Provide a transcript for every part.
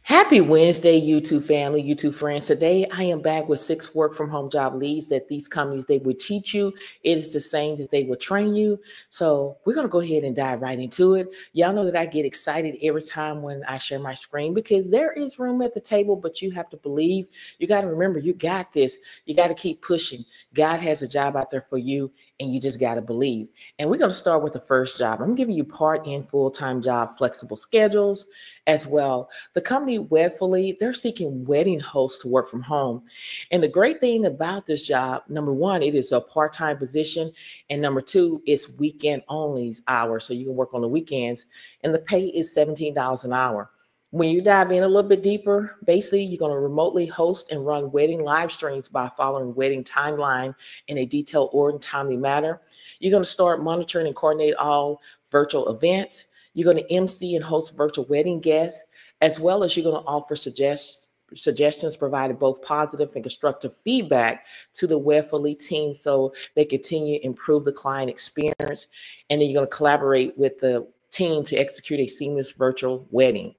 Happy Wednesday, YouTube family, YouTube friends. Today, I am back with 6 work from home job leads that these companies, they would teach you. It is the same that they will train you. So we're going to go ahead and dive right into it. Y'all know that I get excited every time when I share my screen because there is room at the table, but you have to believe. You got to remember, you got this. You got to keep pushing. God has a job out there for you, and you just got to believe. And we're going to start with the first job. I'm giving you part and full-time job, flexible schedules as well. The company Wedfuly, they're seeking wedding hosts to work from home. And the great thing about this job, number one, it is a part-time position. And number two, it's weekend only hours. So you can work on the weekends. And the pay is $17 an hour. When you dive in a little bit deeper, basically you're going to remotely host and run wedding live streams by following wedding timeline in a detailed order and timely manner. You're going to start monitoring and coordinate all virtual events. You're going to MC and host virtual wedding guests, as well as you're going to offer suggestions, providing both positive and constructive feedback to the Wedfuly team so they continue to improve the client experience. And then you're going to collaborate with the team to execute a seamless virtual wedding.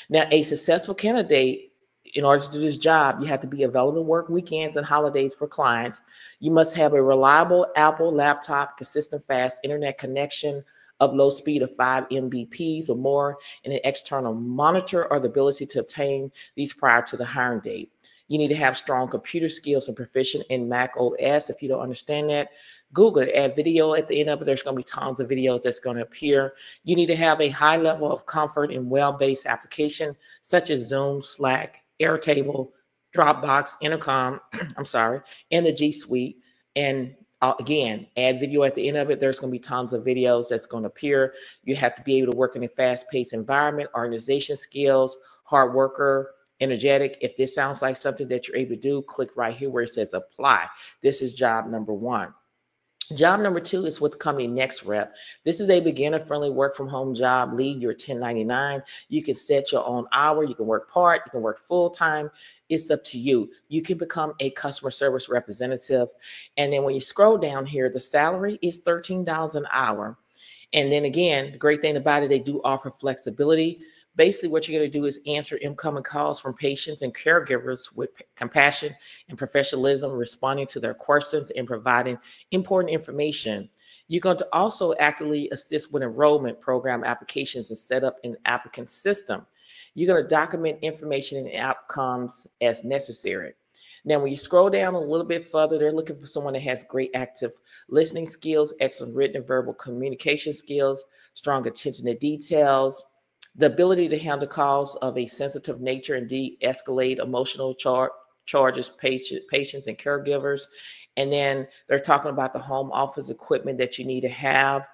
Now, a successful candidate, in order to do this job, you have to be available to work weekends and holidays for clients. You must have a reliable Apple laptop, consistent fast internet connection, upload speed of 5 Mbps or more, and an external monitor or the ability to obtain these prior to the hiring date. You need to have strong computer skills and proficient in Mac OS. If you don't understand that, Google it, add video at the end of it. There's going to be tons of videos that's going to appear. You need to have a high level of comfort in web-based application such as Zoom, Slack, Airtable, Dropbox, Intercom, and the G Suite. And again, add video at the end of it. There's going to be tons of videos that's going to appear. You have to be able to work in a fast-paced environment, organization skills, hard worker, energetic. If this sounds like something that you're able to do, click right here where it says apply. This is job number one. Job number two is with the company NexRep. This is a beginner-friendly work-from-home job lead. You're 1099. You can set your own hour. You can work part. You can work full-time. It's up to you. You can become a customer service representative. And then when you scroll down here, the salary is $13 an hour. And then again, the great thing about it, they do offer flexibility. Basically, what you're going to do is answer incoming calls from patients and caregivers with compassion and professionalism, responding to their questions and providing important information. You're going to also actively assist with enrollment program applications and set up an applicant system. You're going to document information and outcomes as necessary. Now, when you scroll down a little bit further, they're looking for someone that has great active listening skills, excellent written and verbal communication skills, strong attention to details, the ability to handle calls of a sensitive nature and de-escalate emotional charges, patients and caregivers. And then they're talking about the home office equipment that you need to have.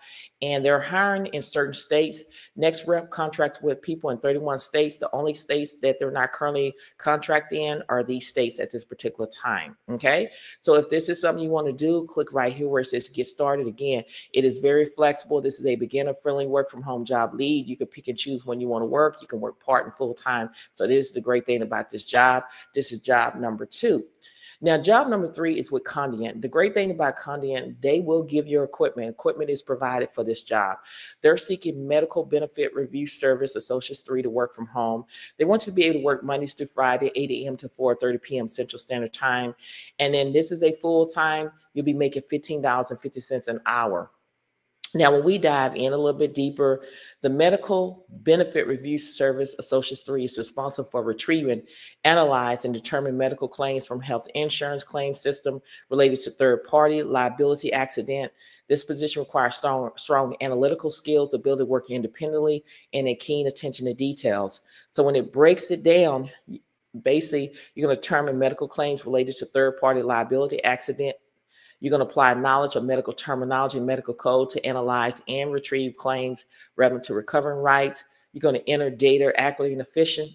And they're hiring in certain states. NexRep contracts with people in 31 states. The only states that they're not currently contracted in are these states at this particular time. Okay. So if this is something you want to do, click right here where it says get started. Again, it is very flexible. This is a beginner-friendly work from home job lead. You can pick and choose when you want to work. You can work part and full time. So this is the great thing about this job. This is job number two. Now, job number three is with Conduent. The great thing about Conduent, they will give you equipment. Equipment is provided for this job. They're seeking medical benefit review service, Associates 3, to work from home. They want you to be able to work Mondays through Friday, 8 a.m. to 4:30 p.m. Central Standard Time. And then this is a full-time. You'll be making $15.50 an hour. Now, when we dive in a little bit deeper, the Medical Benefit Review Service Associates 3 is responsible for retrieving, analyze, and determine medical claims from health insurance claim system related to third-party liability accident. This position requires strong analytical skills, the ability to work independently, and a keen attention to details. So when it breaks it down, basically, you're going to determine medical claims related to third-party liability accident. You're going to apply knowledge of medical terminology and medical code to analyze and retrieve claims relevant to recovering rights. You're going to enter data accurately and efficient.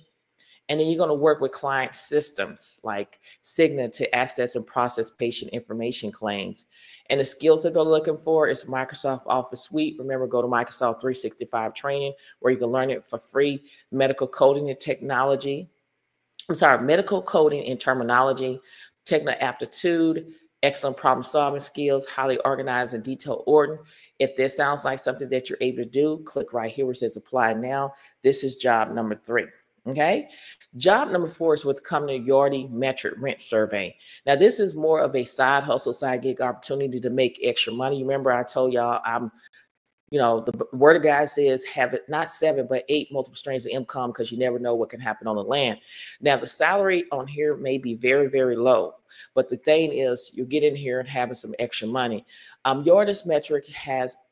And then you're going to work with client systems like Cigna to access and process patient information claims. And the skills that they're looking for is Microsoft Office Suite. Remember, go to Microsoft 365 training where you can learn it for free. Medical coding and technology. Medical coding and terminology, technical aptitude, excellent problem solving skills, highly organized and detailed order. If this sounds like something that you're able to do, click right here where it says apply now. This is job number three. Okay. Job number 4 is with the company Yardi Metric Rent Survey. Now, this is more of a side hustle, side gig opportunity to make extra money. You remember I told y'all the word of God says have it not 7, but 8 multiple streams of income, because you never know what can happen on the land. Now, the salary on here may be very, very low, but the thing is you get in here and having some extra money. Yardi's Metric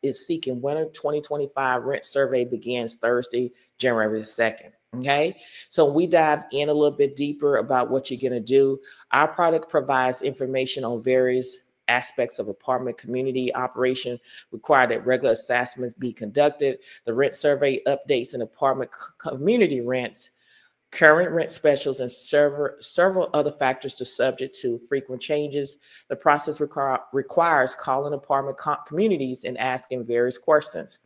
is seeking winter 2025 rent survey begins Thursday, January the 2nd. Okay, so we dive in a little bit deeper about what you're going to do. Our product provides information on various aspects of apartment community operation, require that regular assessments be conducted. The rent survey updates an apartment community rents, current rent specials, and several other factors to subject to frequent changes. The process requires calling apartment communities and asking various questions.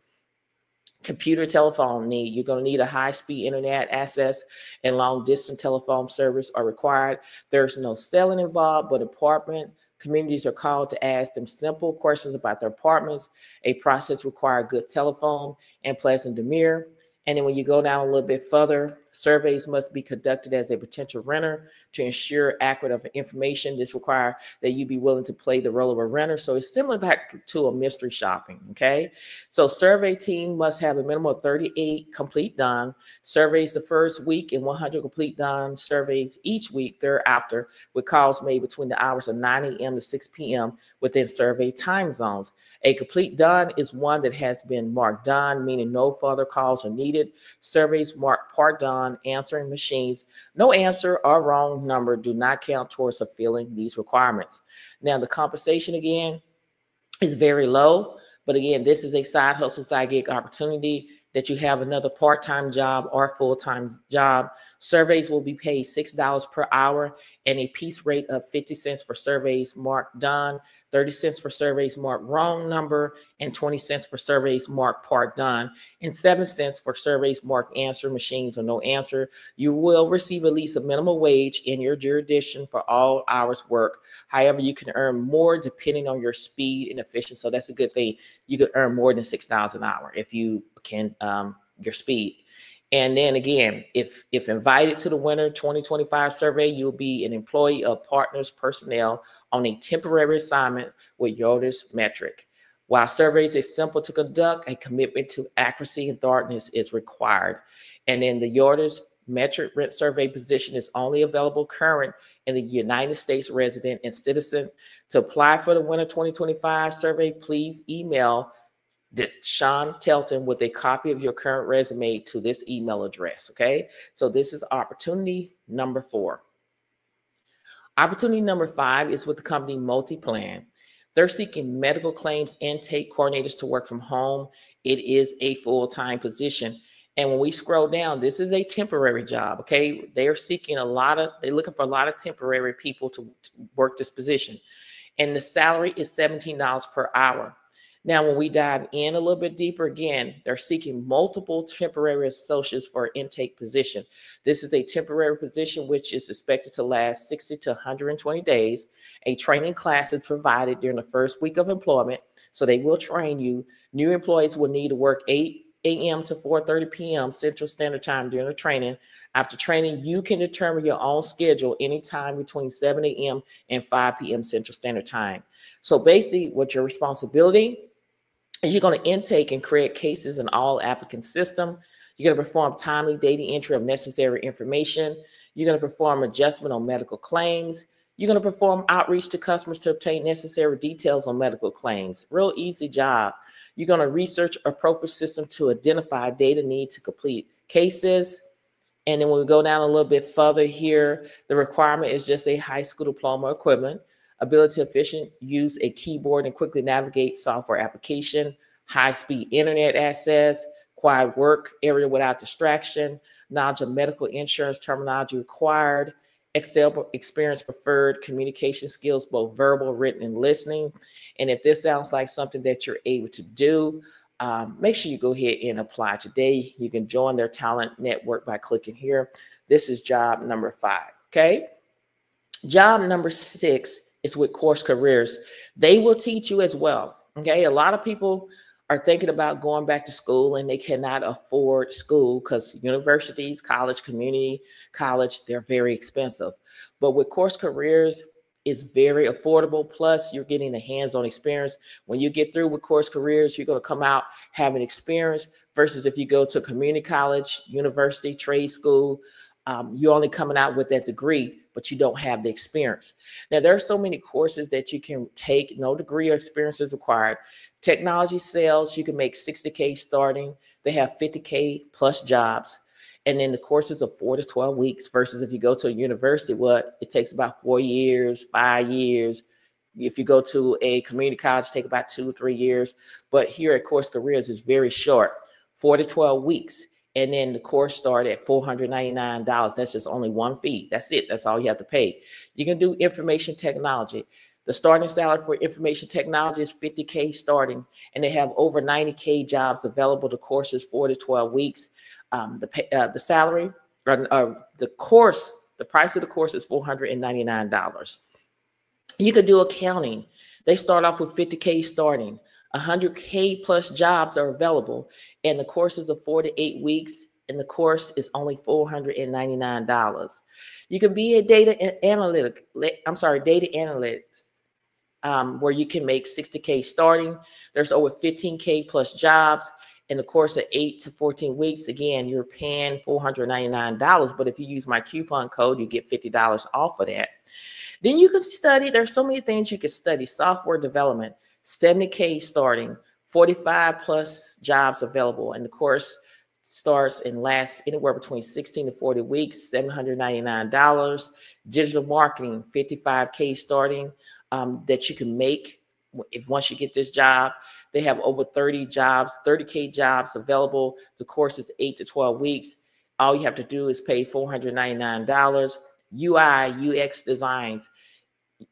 Computer telephone need. You're going to need a high-speed internet access and long-distance telephone service are required. There's no selling involved, but apartment communities are called to ask them simple questions about their apartments. A process requires good telephone and pleasant demeanor. And then when you go down a little bit further, surveys must be conducted as a potential renter to ensure accurate information. This requires that you be willing to play the role of a renter. So it's similar back to a mystery shopping, okay? So survey team must have a minimum of 38 complete done. Surveys the first week and 100 complete done. Surveys each week thereafter, with calls made between the hours of 9 a.m. to 6 p.m. within survey time zones. A complete done is one that has been marked done, meaning no further calls are needed. Surveys marked part done, answering machines. No answer or wrong number do not count towards fulfilling these requirements. Now, the compensation again is very low, but again, this is a side hustle, side gig opportunity that you have another part-time job or full-time job. Surveys will be paid $6 per hour and a piece rate of 50 cents for surveys marked done, 30 cents for surveys marked wrong number, and 20 cents for surveys marked part done, and 7 cents for surveys marked answer machines or no answer. You will receive at least a minimum wage in your jurisdiction for all hours work. However, you can earn more depending on your speed and efficiency. So that's a good thing. You could earn more than $6 an hour if you can your speed. And then again, if invited to the winter 2025 survey, you'll be an employee of Partners Personnel on a temporary assignment with Yardi's Metric. While surveys is simple to conduct, a commitment to accuracy and thoroughness is required. And then the Yardi's Metric rent survey position is only available current in the United States resident and citizen. To apply for the winter 2025 survey, please email Sean Telton with a copy of your current resume to this email address. Okay, so this is opportunity number 4. Opportunity number 5 is with the company Multiplan. They're seeking medical claims intake coordinators to work from home. It is a full-time position. And when we scroll down, this is a temporary job. Okay, they're looking for a lot of temporary people to work this position. And the salary is $17 per hour. Now, when we dive in a little bit deeper, again, they're seeking multiple temporary associates for intake position. This is a temporary position which is expected to last 60 to 120 days. A training class is provided during the first week of employment, so they will train you. New employees will need to work 8 a.m. to 4:30 p.m. Central Standard Time during the training. After training, you can determine your own schedule anytime between 7 a.m. and 5 p.m. Central Standard Time. So basically, what your responsibility is, you're going to intake and create cases in all applicant system. You're going to perform timely data entry of necessary information. You're going to perform adjustment on medical claims. You're going to perform outreach to customers to obtain necessary details on medical claims. Real easy job. You're going to research appropriate system to identify data need to complete cases. And then when we go down a little bit further here, the requirement is just a high school diploma equivalent. Ability to efficient use a keyboard and quickly navigate software application, high-speed internet access, quiet work area without distraction, knowledge of medical insurance terminology required, Excel experience preferred, communication skills, both verbal, written, and listening. And if this sounds like something that you're able to do, make sure you go ahead and apply today. You can join their talent network by clicking here. This is job number 5, okay? Job number 6 is with Course Careers. They will teach you as well, okay? A lot of people are thinking about going back to school and they cannot afford school because universities, college, community college, they're very expensive. But with Course Careers, it's very affordable. Plus, you're getting the hands-on experience. When you get through with Course Careers, you're going to come out having experience versus if you go to community college, university, trade school, you're only coming out with that degree, but you don't have the experience. Now, there are so many courses that you can take. No degree or experience is required. Technology sales, you can make 60K starting. They have 50K plus jobs. And then the courses are 4 to 12 weeks versus if you go to a university, it takes about 4 years, 5 years. If you go to a community college, take about 2 or 3 years. But here at Course Careers, it's very short, 4 to 12 weeks. And then the course started at $499. That's just only one fee. That's it. That's all you have to pay. You can do information technology. The starting salary for information technology is 50K starting, and they have over 90K jobs available. The course is 4 to 12 weeks. The salary, the price of the course is $499. You could do accounting. They start off with 50K starting. 100K plus jobs are available, and the courses are 4 to 8 weeks, and the course is only $499. You can be a data analytics, where you can make 60K starting. There's over 15K plus jobs. In the course of 8 to 14 weeks, again, you're paying $499. But if you use my coupon code, you get $50 off of that. Then you can study. There's so many things you can study. Software development, 70K starting, 45 plus jobs available. And the course starts and lasts anywhere between 16 to 40 weeks, $799. Digital marketing, 55K starting, that you can make once you get this job. They have over 30K jobs available. The course is 8 to 12 weeks. All you have to do is pay $499. UI, UX designs.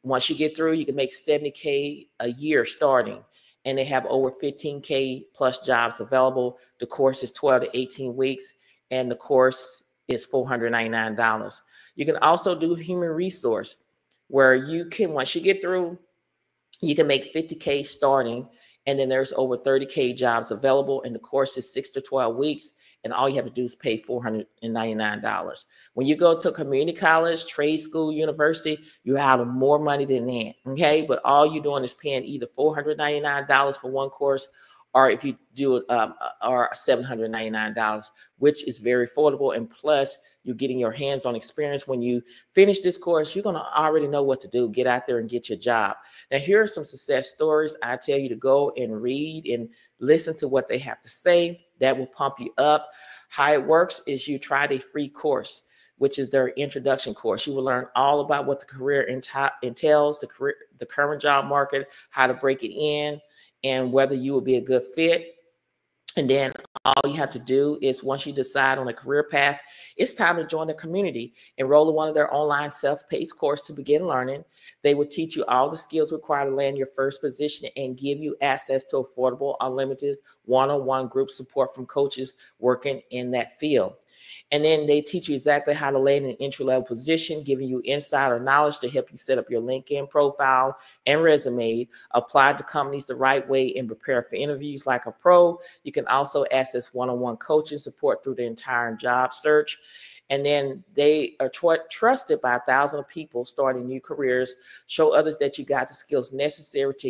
Once you get through, you can make 70K a year starting. And they have over 15K plus jobs available. The course is 12 to 18 weeks, and the course is $499. You can also do human resource, where you can, once you get through, you can make 50K starting, and then there's over 30K jobs available, and the course is 6 to 12 weeks, and all you have to do is pay $499. When you go to community college, trade school, university, you have more money than that, okay? But all you're doing is paying either $499 for one course, or if you do it, or $799, which is very affordable, and plus, you're getting your hands-on experience. When you finish this course, you're going to already know what to do. Get out there and get your job. Now, here are some success stories. I tell you to go and read and listen to what they have to say. That will pump you up. How it works is you try a free course, which is their introduction course. You will learn all about what the career entails, the current job market, how to break it in, and whether you will be a good fit. And then all you have to do is, once you decide on a career path, it's time to join the community. Enroll in one of their online self-paced courses to begin learning. They will teach you all the skills required to land your first position and give you access to affordable, unlimited one-on-one group support from coaches working in that field. And then they teach you exactly how to land an entry-level position, giving you insider knowledge to help you set up your LinkedIn profile and resume, apply to companies the right way, and prepare for interviews like a pro. You can also access one-on-one coaching support through the entire job search. And then they are trusted by thousands of people starting new careers. Show others that you got the skills necessary to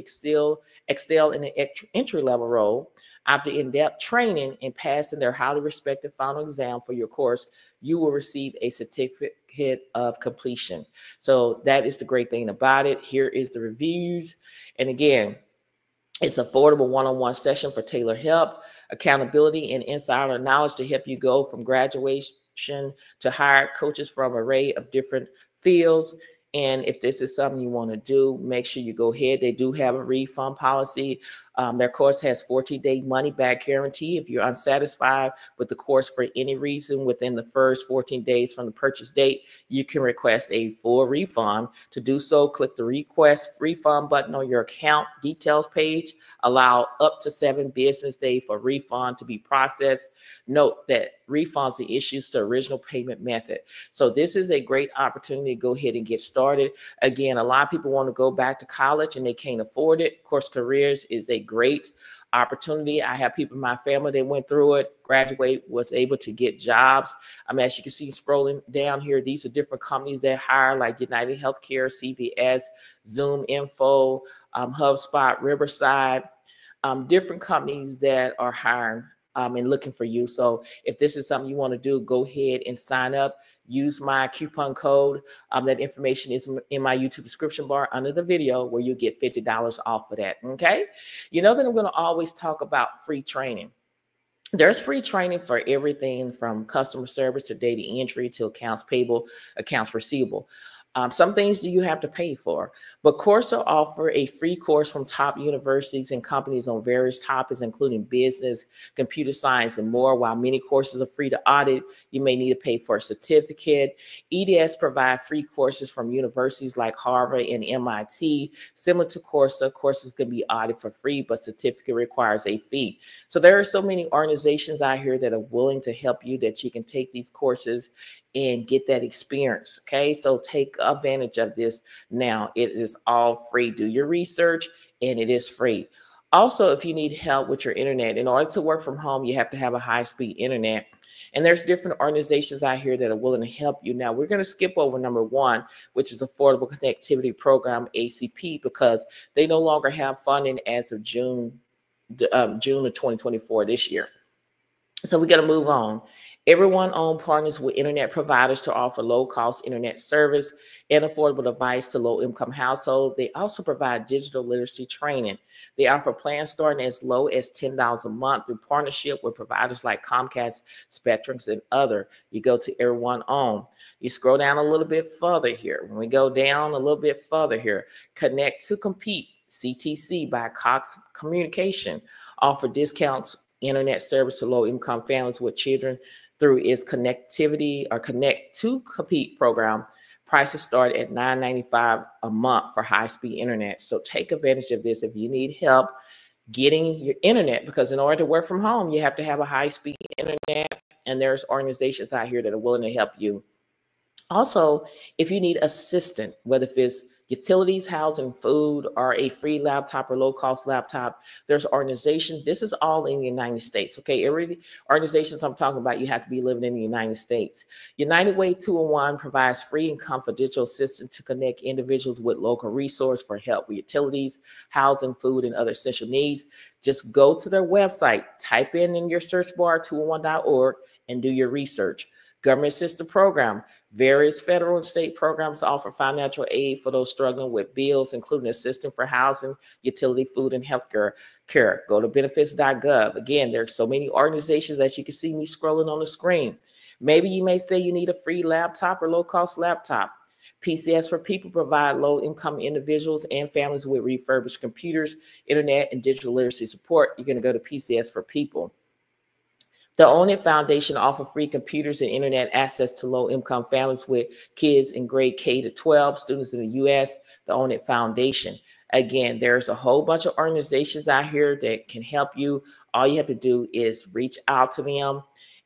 excel in an entry-level role. After in-depth training and passing their highly respected final exam for your course, you will receive a certificate of completion. So that is the great thing about it. Here is the reviews. And again, it's affordable one-on-one session for tailored help, accountability, and insider knowledge to help you go from graduation to hire coaches from an array of different fields. And if this is something you want to do, make sure you go ahead. They do have a refund policy. Their course has 14-day money-back guarantee. If you're unsatisfied with the course for any reason within the first 14 days from the purchase date, you can request a full refund. To do so, click the Request Refund button on your account details page. Allow up to 7 business days for refund to be processed. Note that refunds are issues to original payment method. So this is a great opportunity to go ahead and get started. Again, a lot of people want to go back to college and they can't afford it. Course Careers is a great opportunity. I have people in my family that went through it, graduate, was able to get jobs. As you can see scrolling down here, these are different companies that hire, like United Healthcare, CVS, Zoom Info, HubSpot, Riverside, different companies that are hiring and looking for you. So if this is something you want to do, go ahead and sign up. Use my coupon code. That information is in my YouTube description bar under the video, where you get $50 off of that. Okay. You know that I'm going to always talk about free training. There's free training for everything from customer service to data entry to accounts payable, accounts receivable. Some things do you have to pay for, but Coursera offer a free course from top universities and companies on various topics, including business, computer science, and more. While many courses are free to audit, you may need to pay for a certificate. EDS provide free courses from universities like Harvard and MIT. Similar to Coursera, courses can be audited for free, but certificate requires a fee. So there are so many organizations out here that are willing to help you, that you can take these courses and get that experience. Okay, so take advantage of this now. It is all free. Do your research, and it is free. Also, if you need help with your internet, in order to work from home, you have to have a high-speed internet. And there's different organizations out here that are willing to help you. Now, we're going to skip over number one, which is Affordable Connectivity Program, ACP, because they no longer have funding as of June of 2024 this year. So we got to move on. Everyone owns partners with internet providers to offer low-cost internet service and affordable device to low-income households. They also provide digital literacy training. They offer plans starting as low as $10 a month through partnership with providers like Comcast, Spectrum, and other. You go to Everyone Own. You scroll down a little bit further here. When we go down a little bit further here, Connect to Compete, CTC by Cox Communication, offer discounts internet service to low-income families with children through its connectivity or Connect to Compete program. Prices start at $9.95 a month for high-speed internet. So take advantage of this if you need help getting your internet, because in order to work from home, you have to have a high-speed internet, and there's organizations out here that are willing to help you. Also, if you need assistance, whether it's utilities, housing, food, or a free laptop or low-cost laptop, there's organizations. This is all in the United States, okay? Every organizations I'm talking about, you have to be living in the United States. United Way 201 provides free and confidential assistance to connect individuals with local resource for help with utilities, housing, food, and other essential needs. Just go to their website, type in your search bar 201.org, and do your research. Government Assistance Program. Various federal and state programs offer financial aid for those struggling with bills, including assistance for housing, utility, food, and healthcare care. Go to benefits.gov. Again, there's so many organizations, as you can see me scrolling on the screen. Maybe you may say you need a free laptop or low-cost laptop. PCS for People provide low-income individuals and families with refurbished computers, internet, and digital literacy support. You're going to go to PCS for People. The Own It Foundation offers free computers and internet access to low-income families with kids in grade K to 12, students in the U.S., the Own It Foundation. Again, there's a whole bunch of organizations out here that can help you. All you have to do is reach out to them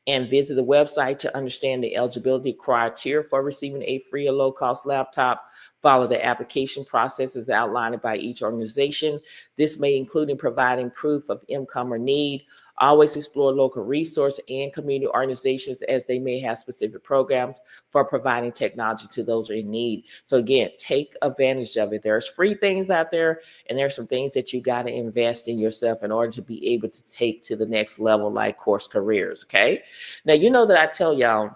and visit the website to understand the eligibility criteria for receiving a free or low-cost laptop. Follow the application processes outlined by each organization. This may include providing proof of income or need. Always explore local resource and community organizations, as they may have specific programs for providing technology to those in need. So again, take advantage of it. There's free things out there, and there's some things that you got to invest in yourself in order to be able to take to the next level, like Course Careers, okay? Now, you know that I tell y'all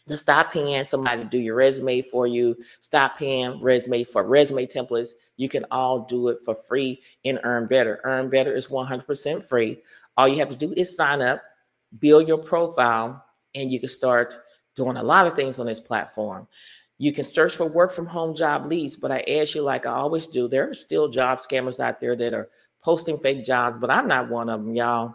to stop paying somebody to do your resume for you. Stop paying resume templates. You can all do it for free and earn better. Earn Better is 100% free. All you have to do is sign up, build your profile, and you can start doing a lot of things on this platform. You can search for work from home job leads, but I ask you, like I always do, there are still job scammers out there that are posting fake jobs, but I'm not one of them, y'all.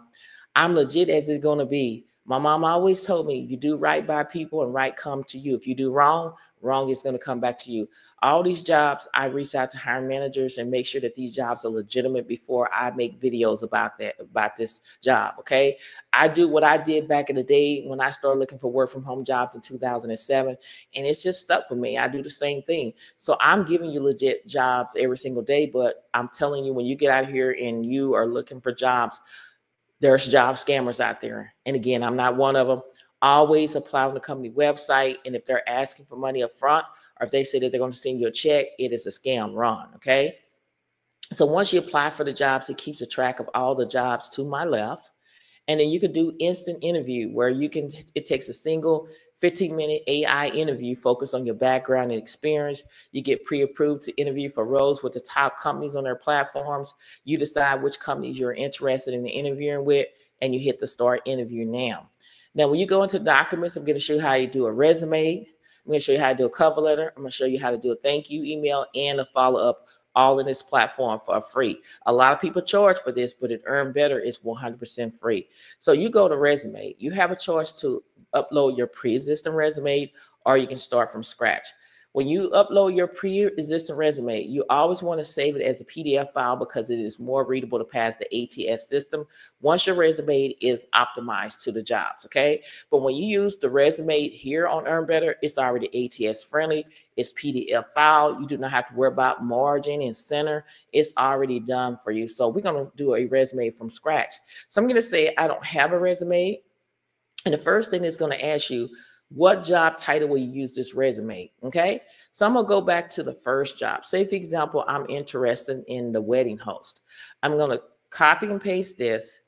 I'm legit as it's going to be. My mom always told me, you do right by people and right come to you. If you do wrong, wrong is going to come back to you. All these jobs, I reach out to hiring managers and make sure that these jobs are legitimate before I make videos about this job, okay? I do what I did back in the day when I started looking for work from home jobs in 2007, and it's just stuck with me. I do the same thing. So I'm giving you legit jobs every single day, but I'm telling you, when you get out here and you are looking for jobs, there's job scammers out there. And again, I'm not one of them. Always apply on the company website. And if they're asking for money up front, or if they say that they're going to send you a check, it is a scam. Run, okay? So once you apply for the jobs, it keeps a track of all the jobs to my left. And then you can do instant interview where it takes a single 15-minute AI interview focused on your background and experience. You get pre-approved to interview for roles with the top companies on their platforms. You decide which companies you're interested in interviewing with, and you hit the start interview now. Now, when you go into documents, I'm going to show you how you do a resume. I'm going to show you how to do a cover letter. I'm going to show you how to do a thank you email and a follow-up, all in this platform for free. A lot of people charge for this, but it Earn Better is 100% free. So you go to resume. You have a choice to upload your pre-existing resume, or you can start from scratch. When you upload your pre-existing resume, you always want to save it as a PDF file because it is more readable to pass the ATS system once your resume is optimized to the jobs, okay? But when you use the resume here on Earn Better, it's already ATS friendly. It's PDF file. You do not have to worry about margin and center. It's already done for you. So we're going to do a resume from scratch. So I'm going to say I don't have a resume. And the first thing is going to ask you, what job title will you use this resume? Okay. So I'm going to go back to the first job. Say, for example, I'm interested in the wedding host. I'm going to copy and paste this.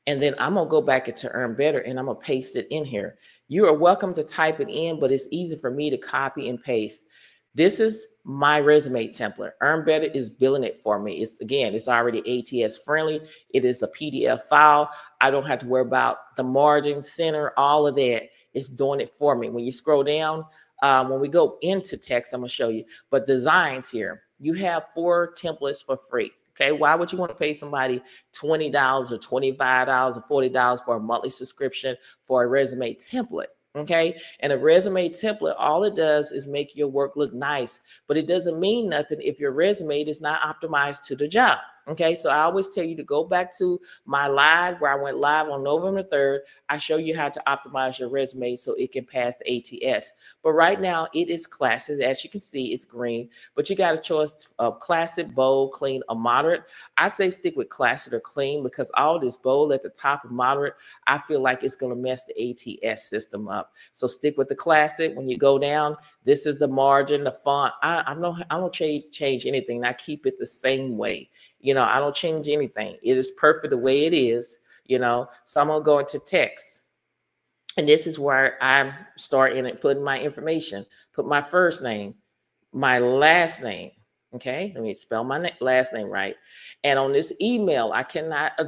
And then I'm going to go back into Earn Better and I'm going to paste it in here. You are welcome to type it in, but it's easy for me to copy and paste. This is my resume template. Earn Better is billing it for me. It's already ATS friendly. It is a PDF file. I don't have to worry about the margin, center, all of that. It's doing it for me. When you scroll down, when we go into text, I'm going to show you. But designs here, you have 4 templates for free. Okay, why would you want to pay somebody $20 or $25 or $40 for a monthly subscription for a resume template? Okay, and a resume template, all it does is make your work look nice, but it doesn't mean nothing if your resume is not optimized to the job. Okay, so I always tell you to go back to my live where I went live on November 3rd. I show you how to optimize your resume so it can pass the ATS. But right now it is classic. As you can see, it's green, but you got a choice of classic, bold, clean, or moderate. I say stick with classic or clean because all this bold at the top of moderate, I feel like it's going to mess the ATS system up. So stick with the classic. When you go down, this is the margin, the font. I don't change anything. I keep it the same way. You know, I don't change anything. It is perfect the way it is, you know. So I'm going to go into text. And this is where I start in it, putting my information, put my first name, my last name. Okay, let me spell my last name right. And on this email, I cannot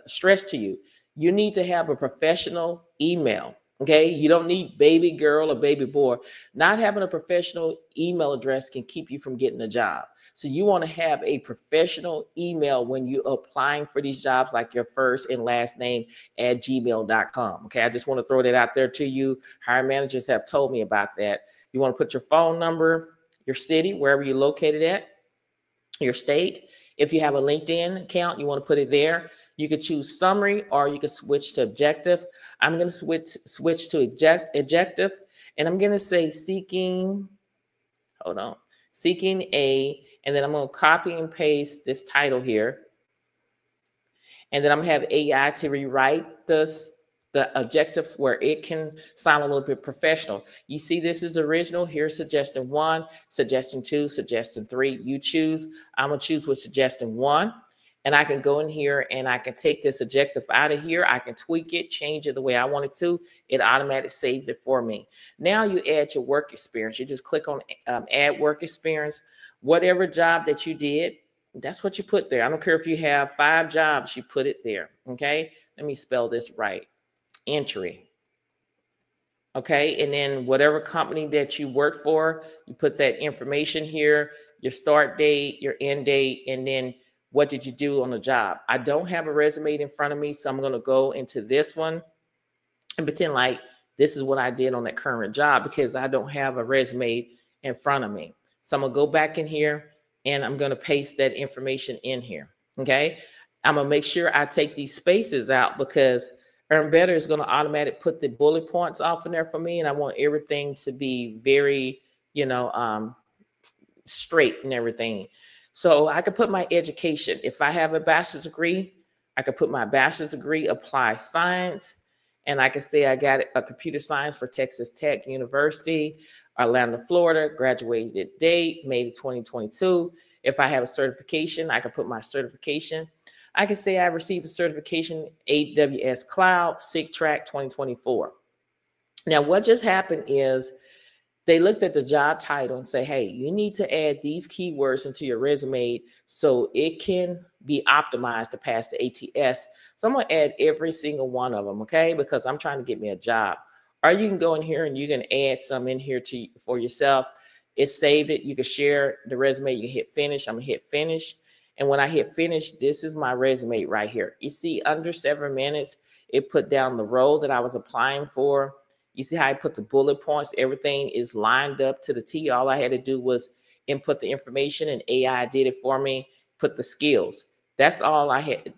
stress to you, you need to have a professional email. Okay, you don't need baby girl or baby boy. Not having a professional email address can keep you from getting a job. So you want to have a professional email when you're applying for these jobs, like your first and last name at gmail.com. Okay, I just want to throw that out there to you. Hiring managers have told me about that. You want to put your phone number, your city, wherever you're located at, your state. If you have a LinkedIn account, you want to put it there. You could choose summary or you could switch to objective. I'm going to switch to objective, and I'm going to say seeking a, and then I'm going to copy and paste this title here. And then I'm going to have AI to rewrite the objective where it can sound a little bit professional. You see, this is the original. Here's suggestion 1, suggestion 2, suggestion 3. You choose. I'm going to choose with suggestion 1. And I can go in here and I can take this objective out of here. I can tweak it, change it the way I want it to. It automatically saves it for me. Now you add your work experience. You just click on add work experience. Whatever job that you did, that's what you put there. I don't care if you have 5 jobs, you put it there. Okay, let me spell this right. Entry. Okay, and then whatever company that you work for, you put that information here, your start date, your end date, and then what did you do on the job. I don't have a resume in front of me, so I'm going to go into this one. and pretend like this is what I did on that current job, because I don't have a resume in front of me. So I'm gonna go back in here and I'm gonna paste that information in here, okay? I'm gonna make sure I take these spaces out, because Earn Better is gonna automatically put the bullet points off in there for me, and I want everything to be very, straight and everything. So I could put my education. If I have a bachelor's degree, I could put my bachelor's degree, applied science, and I could say I got a computer science for Texas Tech University, Orlando, Florida, graduated date, May 2022. If I have a certification, I could put my certification. I could say I received a certification, AWS Cloud, SIG Track 2024. Now, what just happened is they looked at the job title and say, hey, you need to add these keywords into your resume so it can be optimized to pass the ATS. So I'm going to add every single one of them, okay? Because I'm trying to get me a job. Or you can go in here and you can add some in here for yourself. It saved it. You can share the resume. You can hit finish. I'm going to hit finish. And when I hit finish, this is my resume right here. You see, under 7 minutes, it put down the role that I was applying for. You see how I put the bullet points? Everything is lined up to the T. All I had to do was input the information, and AI did it for me, put the skills. That's all I had.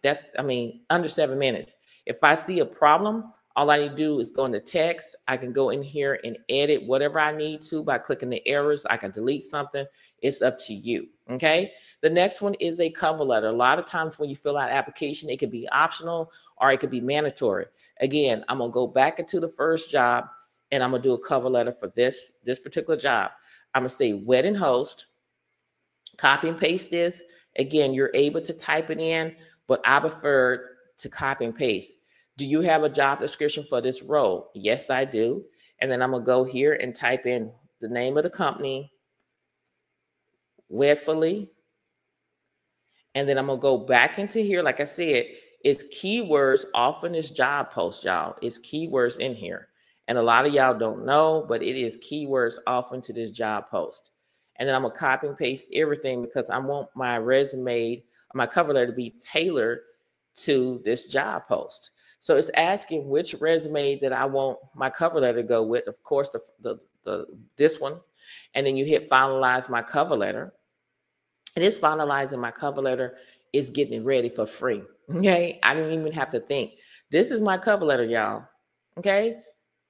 Under 7 minutes. If I see a problem, all I need to do is go into text. I can go in here and edit whatever I need to by clicking the errors. I can delete something. It's up to you, okay? The next one is a cover letter. A lot of times when you fill out application, it could be optional or it could be mandatory. Again, I'm gonna go back into the first job and I'm gonna do a cover letter for this particular job. I'm gonna say wedding host, copy and paste this. Again, you're able to type it in, but I prefer to copy and paste. Do you have a job description for this role? Yes, I do. And then I'm gonna go here and type in the name of the company, Wedfuly. And then I'm gonna go back into here. Like I said, it's keywords off in this job post, y'all. It's keywords in here. And a lot of y'all don't know, but it is keywords off into this job post. And then I'm gonna copy and paste everything, because I want my resume, my cover letter to be tailored to this job post. So it's asking which resume that I want my cover letter to go with. Of course, this one. And then you hit finalize my cover letter. And it's finalizing my cover letter. Is getting it ready for free. Okay. I didn't even have to think. This is my cover letter, y'all. Okay.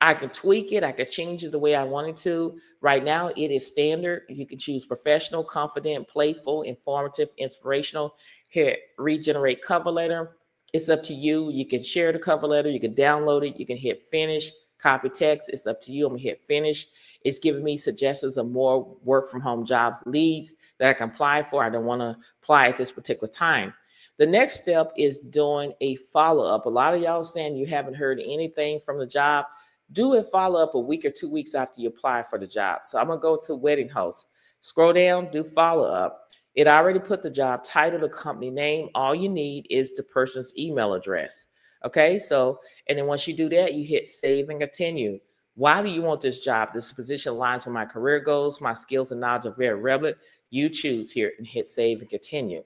I can tweak it. I can change it the way I wanted to. Right now, it is standard. You can choose professional, confident, playful, informative, inspirational. Here, regenerate cover letter. It's up to you. You can share the cover letter. You can download it. You can hit finish, copy text. It's up to you. I'm gonna hit finish. It's giving me suggestions of more work from home jobs, leads that I can apply for. I don't want to apply at this particular time. The next step is doing a follow-up. A lot of y'all saying you haven't heard anything from the job. Do a follow-up a week or 2 weeks after you apply for the job. So I'm going to go to wedding host. Scroll down, do follow-up. It already put the job title, the company name. All you need is the person's email address. Okay, so, and then once you do that, you hit save and continue. Why do you want this job? This position aligns with my career goals. My skills and knowledge are very relevant. You choose here and hit save and continue.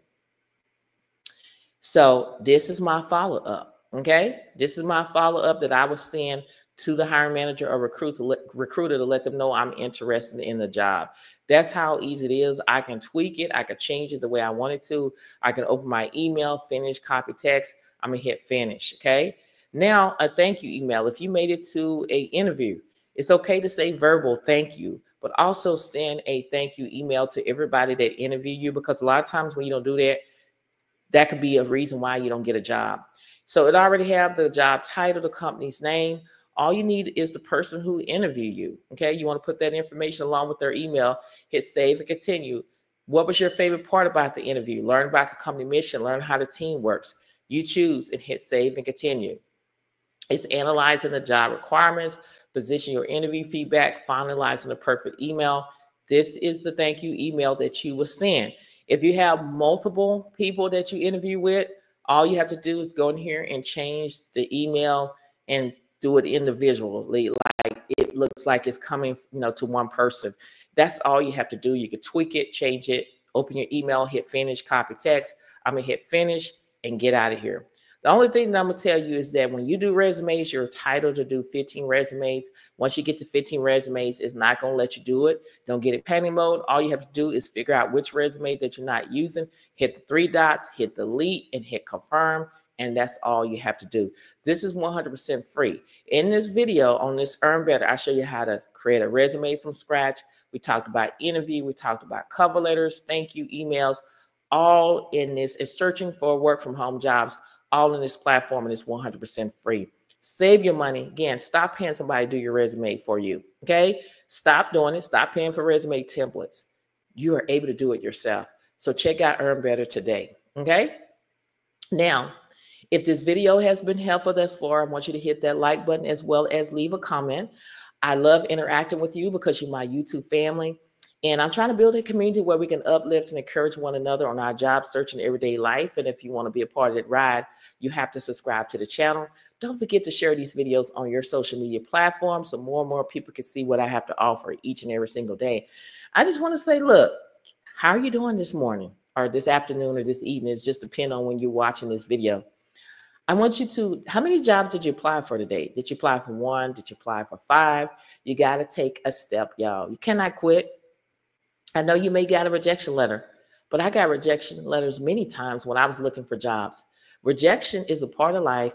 So this is my follow-up, okay? This is my follow-up that I was send to the hiring manager or recruiter to let them know I'm interested in the job. That's how easy it is. I can tweak it. I can change it the way I want it to. I can open my email, finish, copy text. I'm gonna hit finish, okay? Now, a thank you email. If you made it to an interview, it's okay to say verbal thank you, but also send a thank you email to everybody that interviewed you, because a lot of times when you don't do that, that could be a reason why you don't get a job. So it already have the job title, the company's name. All you need is the person who interviewed you, okay? You want to put that information along with their email, hit save and continue. What was your favorite part about the interview? Learn about the company mission, learn how the team works. You choose and hit save and continue. It's analyzing the job requirements, position your interview feedback, finalizing the perfect email. This is the thank you email that you will send. If you have multiple people that you interview with, all you have to do is go in here and change the email and do it individually, like it looks like it's coming, to one person. That's all you have to do. You can tweak it, change it, open your email, hit finish, copy text. I'm gonna hit finish and get out of here. The only thing that I'm going to tell you is that when you do resumes, you're entitled to do 15 resumes. Once you get to 15 resumes, it's not going to let you do it. Don't get in panic mode. All you have to do is figure out which resume that you're not using, hit the 3 dots, hit delete, and hit confirm. And that's all you have to do. This is 100% free. In this video on this Earn Better, I show you how to create a resume from scratch. We talked about interview. We talked about cover letters, thank you emails, all in this. It's searching for work from home jobs, all in this platform, and it's 100% free. Save your money. Again, stop paying somebody to do your resume for you, okay? Stop doing it. Stop paying for resume templates. You are able to do it yourself. So check out Earn Better today, okay? Now, if this video has been helpful thus far, I want you to hit that like button as well as leave a comment. I love interacting with you because you're my YouTube family. And I'm trying to build a community where we can uplift and encourage one another on our job search and everyday life. And if you want to be a part of that ride, you have to subscribe to the channel. Don't forget to share these videos on your social media platforms so more and more people can see what I have to offer each and every single day. I just want to say, look, how are you doing this morning or this afternoon or this evening? It just depends on when you're watching this video. I want you to, how many jobs did you apply for today? Did you apply for 1? Did you apply for 5? You got to take a step, y'all. You cannot quit. I know you may get a rejection letter, but I got rejection letters many times when I was looking for jobs. Rejection is a part of life,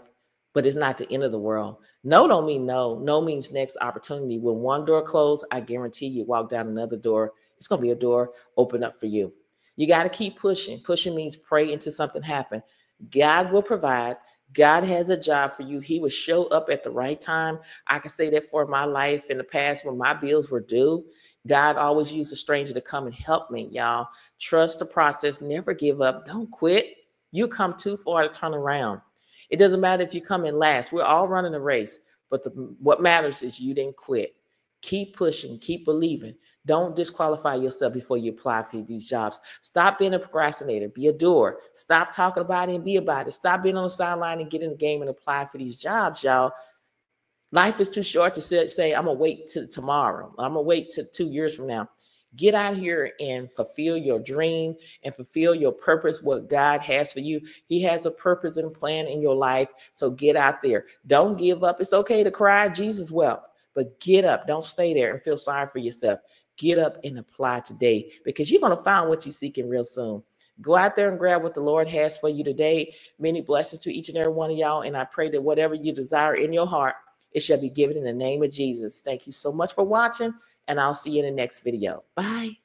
but it's not the end of the world. No don't mean no. No means next opportunity. When one door closed, I guarantee you walk down another door. It's going to be a door open up for you. You got to keep pushing. Pushing means pray until something happens. God will provide. God has a job for you. He will show up at the right time. I can say that for my life in the past when my bills were due. God always used a stranger to come and help me, y'all. Trust the process. Never give up. Don't quit. You come too far to turn around. It doesn't matter if you come in last. We're all running a race. But what matters is you didn't quit. Keep pushing. Keep believing. Don't disqualify yourself before you apply for these jobs. Stop being a procrastinator. Be a doer. Stop talking about it and be about it. Stop being on the sideline and get in the game and apply for these jobs, y'all. Life is too short to say, I'm going to wait till tomorrow. I'm going to wait till 2 years from now. Get out here and fulfill your dream and fulfill your purpose, what God has for you. He has a purpose and plan in your life. So get out there. Don't give up. It's okay to cry. Jesus wept. But get up. Don't stay there and feel sorry for yourself. Get up and apply today because you're going to find what you're seeking real soon. Go out there and grab what the Lord has for you today. Many blessings to each and every one of y'all. And I pray that whatever you desire in your heart, it shall be given in the name of Jesus. Thank you so much for watching, and I'll see you in the next video. Bye.